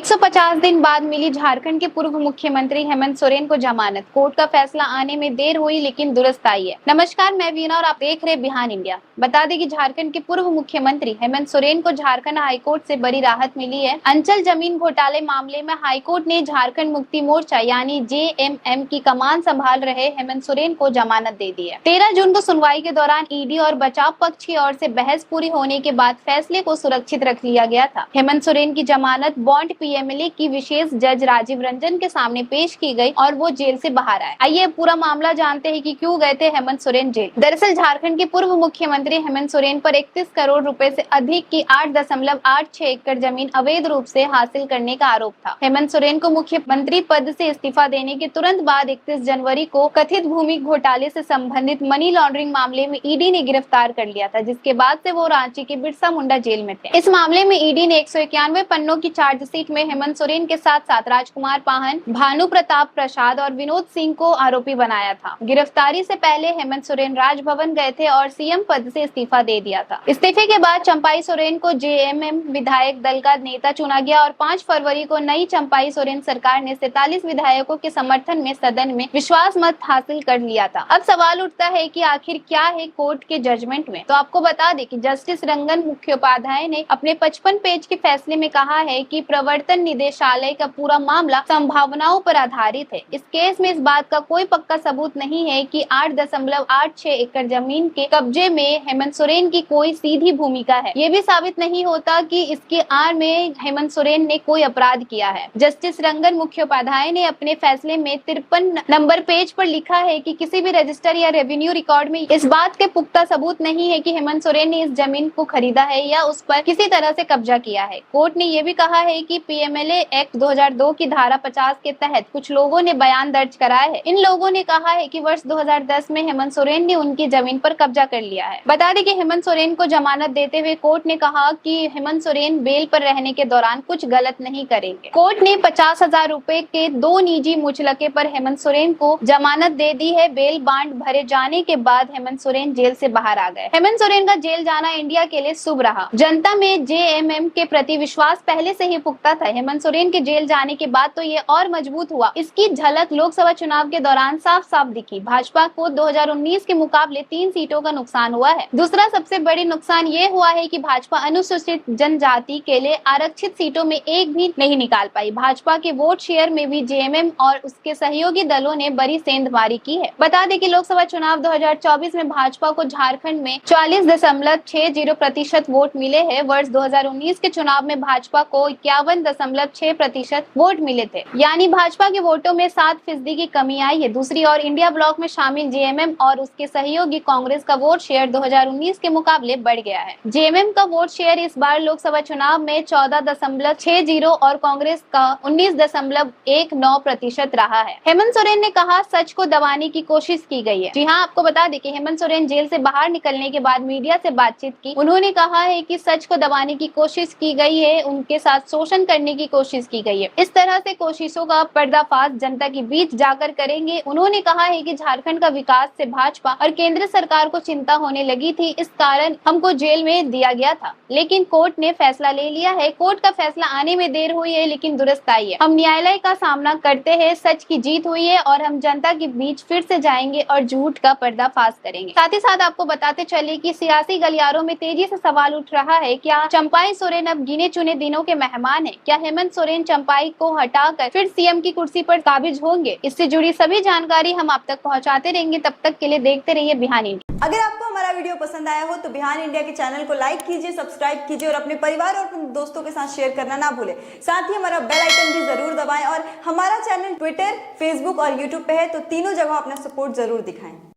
150 दिन बाद मिली झारखंड के पूर्व मुख्यमंत्री हेमंत सोरेन को जमानत। कोर्ट का फैसला आने में देर हुई लेकिन दुरुस्त आई है। नमस्कार, मैं वीना और आप देख रहे बिहान इंडिया। बता दें कि झारखंड के पूर्व मुख्यमंत्री हेमंत सोरेन को झारखंड हाईकोर्ट से बड़ी राहत मिली है। अंचल जमीन घोटाले मामले में हाईकोर्ट ने झारखंड मुक्ति मोर्चा यानी JMM की कमान संभाल रहे हेमंत सोरेन को जमानत दे दी है। 13 जून को सुनवाई के दौरान ईडी और बचाव पक्ष की ओर से बहस पूरी होने के बाद फैसले को सुरक्षित रख लिया गया था। हेमंत सोरेन की जमानत बॉन्ड PMLA की विशेष जज राजीव रंजन के सामने पेश की गई और वो जेल से बाहर आए। आइए पूरा मामला जानते हैं कि क्यों गए थे हेमंत सोरेन जेल। दरअसल झारखंड के पूर्व मुख्यमंत्री हेमंत सोरेन पर 31 करोड़ रुपए से अधिक की 8.86 एकड़ जमीन अवैध रूप से हासिल करने का आरोप था। हेमंत सोरेन को मुख्यमंत्री पद से इस्तीफा देने के तुरंत बाद 31 जनवरी को कथित भूमि घोटाले से संबंधित मनी लॉन्ड्रिंग मामले में ईडी ने गिरफ्तार कर लिया था, जिसके बाद से वो रांची के बिरसा मुंडा जेल में थे। इस मामले में ईडी ने 191 पन्नों की चार्जशीट में हेमंत सोरेन के साथ साथ राजकुमार पाहन, भानु प्रताप प्रसाद और विनोद सिंह को आरोपी बनाया था। गिरफ्तारी से पहले हेमंत सोरेन राजभवन गए थे और CM पद से इस्तीफा दे दिया था। इस्तीफे के बाद चंपाई सोरेन को JMM विधायक दल का नेता चुना गया और 5 फरवरी को नई चंपाई सोरेन सरकार ने 47 विधायकों के समर्थन में सदन में विश्वास मत हासिल कर लिया था। अब सवाल उठता है कि आखिर क्या है कोर्ट के जजमेंट में। तो आपको बता दें कि जस्टिस रंगन मुखोपाध्याय ने अपने 55 पेज के फैसले में कहा है कि प्रवर्तन निदेशालय का पूरा मामला संभावनाओं पर आधारित है। इस केस में इस बात का कोई पक्का सबूत नहीं है कि 8.86 एकड़ जमीन के कब्जे में हेमंत सोरेन की कोई सीधी भूमिका है। ये भी साबित नहीं होता कि इसके आड़ में हेमंत सोरेन ने कोई अपराध किया है। जस्टिस रंगन मुखोपाध्याय ने अपने फैसले में 53 नंबर पेज पर लिखा है कि किसी भी रजिस्टर या रेवेन्यू रिकॉर्ड में इस बात के पुख्ता सबूत नहीं है कि हेमंत सोरेन ने इस जमीन को खरीदा है या उस पर किसी तरह से कब्जा किया है। कोर्ट ने यह भी कहा है कि PMLA एक्ट 2002 की धारा 50 के तहत कुछ लोगों ने बयान दर्ज कराया है। इन लोगों ने कहा है कि वर्ष 2010 में हेमंत सोरेन ने उनकी जमीन पर कब्जा कर लिया है। बता दें कि हेमंत सोरेन को जमानत देते हुए कोर्ट ने कहा कि हेमंत सोरेन बेल पर रहने के दौरान कुछ गलत नहीं करेंगे। कोर्ट ने 50,000 रुपए के 2 निजी मुचलके पर हेमंत सोरेन को जमानत दे दी है। बेल बांड भरे जाने के बाद हेमंत सोरेन जेल से बाहर आ गए। हेमंत सोरेन का जेल जाना इंडिया के लिए शुभ रहा। जनता में JMM के प्रति विश्वास पहले से ही पुख्ता था। हेमंत सोरेन के जेल जाने के बाद तो ये और मजबूत हुआ। इसकी झलक लोकसभा चुनाव के दौरान साफ साफ दिखी। भाजपा को 2019 के मुकाबले 3 सीटों का नुकसान हुआ है। दूसरा सबसे बड़ी नुकसान ये हुआ है कि भाजपा अनुसूचित जनजाति के लिए आरक्षित सीटों में एक भी नहीं निकाल पाई। भाजपा के वोट शेयर में भी JMM और उसके सहयोगी दलों ने बड़ी सेंधमारी की है। बता दें कि लोकसभा चुनाव 2024 में भाजपा को झारखंड में 40.60% वोट मिले हैं। वर्ष 2019 के चुनाव में भाजपा को 51.6% वोट मिले थे, यानी भाजपा के वोटों में 7% की कमी आई है। दूसरी ओर इंडिया ब्लॉक में शामिल JMM और उसके सहयोगी कांग्रेस का वोट शेयर 2019 के मुकाबले बढ़ गया है। JMM का वोट शेयर इस बार लोकसभा चुनाव में 14.60 और कांग्रेस का 19.19% रहा है। हेमंत सोरेन ने कहा सच को दबाने की कोशिश की गई है। जी हाँ, आपको बता दें कि हेमंत सोरेन जेल से बाहर निकलने के बाद मीडिया से बातचीत की। उन्होंने कहा है कि सच को दबाने की कोशिश की गई है, उनके साथ शोषण करने की कोशिश की गई है। इस तरह से कोशिशों का पर्दाफाश जनता के बीच जाकर करेंगे। उन्होंने कहा है कि झारखंड का विकास से भाजपा और केंद्र सरकार को चिंता होने लगी थी, इस कारण हमको जेल में दिया गया था, लेकिन कोर्ट ने फैसला ले लिया है। कोर्ट का फैसला आने में देर हुई है लेकिन दुरुस्त आई है। हम न्यायालय का सामना करते हैं, सच की जीत हुई है और हम जनता के बीच फिर से जाएंगे और झूठ का पर्दाफाश करेंगे। साथ ही साथ आपको बताते चले कि सियासी गलियारों में तेजी से सवाल उठ रहा है, क्या चंपाई सोरेन अब गिने चुने दिनों के मेहमान हैं? क्या हेमंत सोरेन चंपाई को हटाकर फिर CM की कुर्सी पर काबिज होंगे? इससे जुड़ी सभी जानकारी हम आप तक पहुंचाते रहेंगे। तब तक के लिए देखते रहिए बिहान इंडिया। अगर आपको हमारा वीडियो पसंद आया हो तो बिहान इंडिया के चैनल को लाइक कीजिए, सब्सक्राइब कीजिए और अपने परिवार और अपने दोस्तों के साथ शेयर करना ना भूलें। साथ ही हमारा बेल आइकन भी जरूर दबाएं और हमारा चैनल ट्विटर, फेसबुक और यूट्यूब पे है, तो तीनों जगह अपना सपोर्ट जरूर दिखाएं।